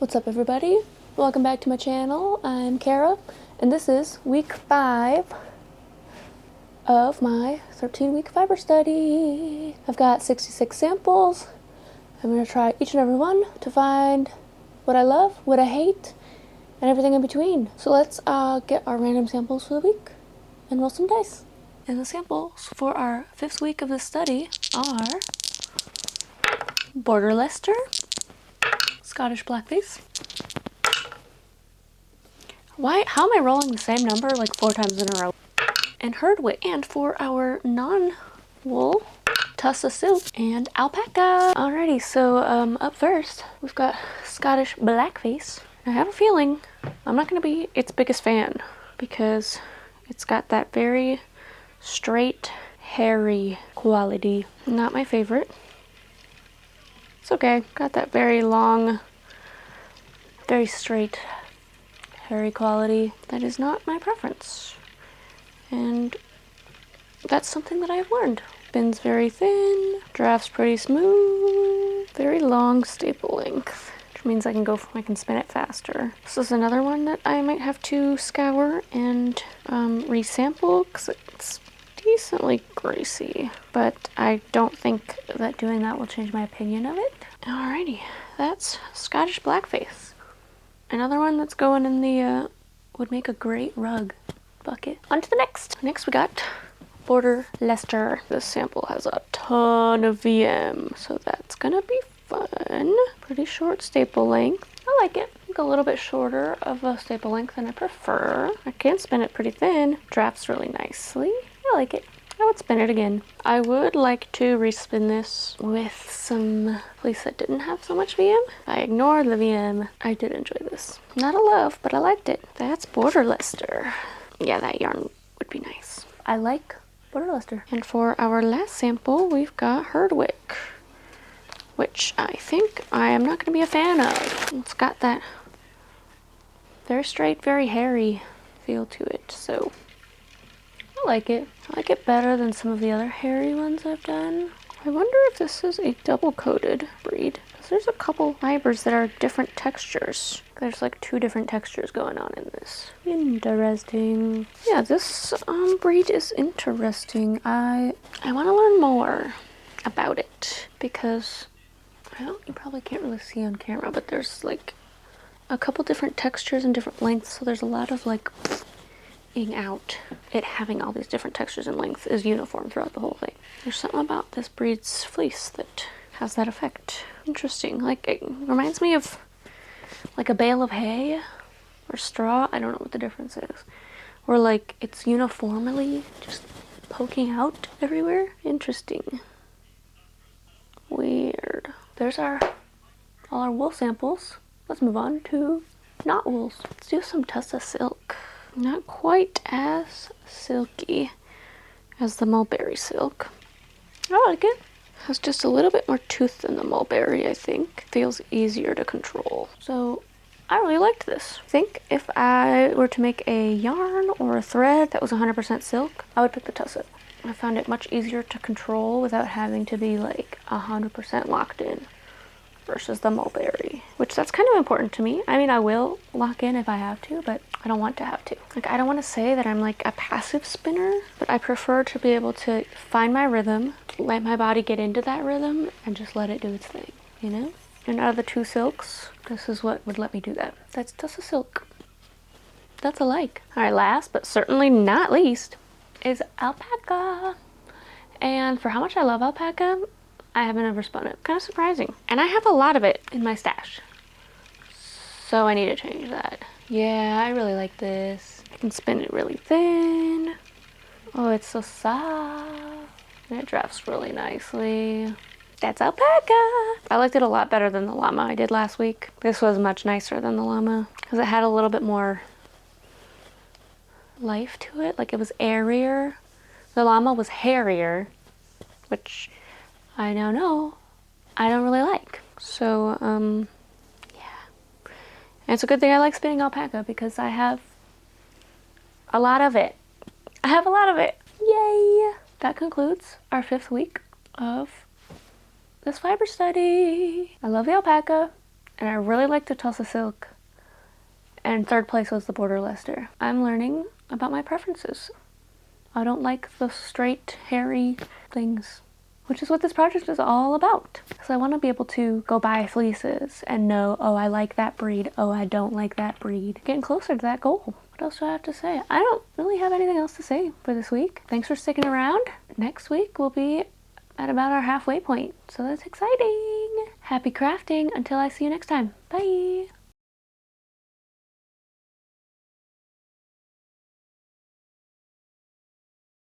What's up, everybody? Welcome back to my channel. I'm Kara, and this is week 5 of my 13-week fiber study. I've got 66 samples. I'm going to try each and every one to find what I love, what I hate, and everything in between. So let's get our random samples for the week and roll some dice. And the samples for our 5th week of this study are Border Leicester, Scottish Blackface. How am I rolling the same number like 4 times in a row? And Herdwick. And for our non-wool, Tussah Silk and Alpaca. Alrighty, so up first, we've got Scottish Blackface. I have a feeling I'm not going to be its biggest fan because it's got that very straight, hairy quality. Not my favorite. It's okay. Got that very long, very straight, hairy quality. That is not my preference. And that's something that I've learned. Spins very thin, drafts pretty smooth, very long staple length, which means I can spin it faster. This is another one that I might have to scour and resample because it's decently greasy, but I don't think that doing that will change my opinion of it. Alrighty, that's Scottish Blackface. Another one that's going in the would make a great rug bucket. On to the next. Next we got Border Leicester. This sample has a ton of VM, so that's gonna be fun. Pretty short staple length. I like it. I think a little bit shorter of a staple length than I prefer. I can spin it pretty thin. Drafts really nicely. I like it. I would spin it again. I would like to respin this with some fleece that didn't have so much VM. I ignored the VM. I did enjoy this. Not a love, but I liked it. That's Border Leicester. Yeah, that yarn would be nice. I like Border Leicester. And for our last sample, we've got Herdwick, which I think I am not going to be a fan of. It's got that very straight, very hairy feel to it, so I like it. I like it better than some of the other hairy ones I've done. I wonder if this is a double-coated breed, because there's a couple fibers that are different textures. There's like 2 different textures going on in this. Interesting. Yeah, this breed is interesting. I want to learn more about it, because you probably can't really see on camera, but there's like a couple different textures and different lengths, so there's a lot of like out. It having all these different textures and lengths is uniform throughout the whole thing. There's something about this breed's fleece that has that effect. Interesting. Like, it reminds me of like a bale of hay or straw. I don't know what the difference is. Or like it's uniformly just poking out everywhere. Interesting. Weird. There's all our wool samples. Let's move on to not wools. Let's do some Tussah Silk. Not quite as silky as the mulberry silk. I like it. Has just a little bit more tooth than the mulberry, I think. Feels easier to control. So I really liked this. I think if I were to make a yarn or a thread that was 100% silk, I would pick the Tussah. I found it much easier to control without having to be like 100% locked in versus the mulberry, which that's kind of important to me. I mean, I will lock in if I have to, but I don't want to have to. Like, I don't want to say that I'm like a passive spinner, but I prefer to be able to find my rhythm, let my body get into that rhythm, and just let it do its thing, you know? And out of the 2 silks, this is what would let me do that. That's Tussah Silk. That's a like. All right, last but certainly not least is Alpaca. And for how much I love Alpaca, I haven't ever spun it. Kind of surprising. And I have a lot of it in my stash, so I need to change that. Yeah, I really like this. I can spin it really thin. Oh, it's so soft. And it drafts really nicely. That's Alpaca. I liked it a lot better than the llama I did last week. This was much nicer than the llama because it had a little bit more life to it. Like, it was airier. The llama was hairier, which I now know I don't really like. So, yeah. And it's a good thing I like spinning Alpaca because I have a lot of it. I have a lot of it. Yay! That concludes our 5th week of this fiber study. I love the Alpaca, and I really liked the Tussah Silk. And third place was the Border Leicester. I'm learning about my preferences. I don't like the straight, hairy things, which is what this project is all about. So I want to be able to go buy fleeces and know, oh, I like that breed. Oh, I don't like that breed. Getting closer to that goal. What else do I have to say? I don't really have anything else to say for this week. Thanks for sticking around. Next week we'll be at about our halfway point. So that's exciting. Happy crafting. Until I see you next time. Bye.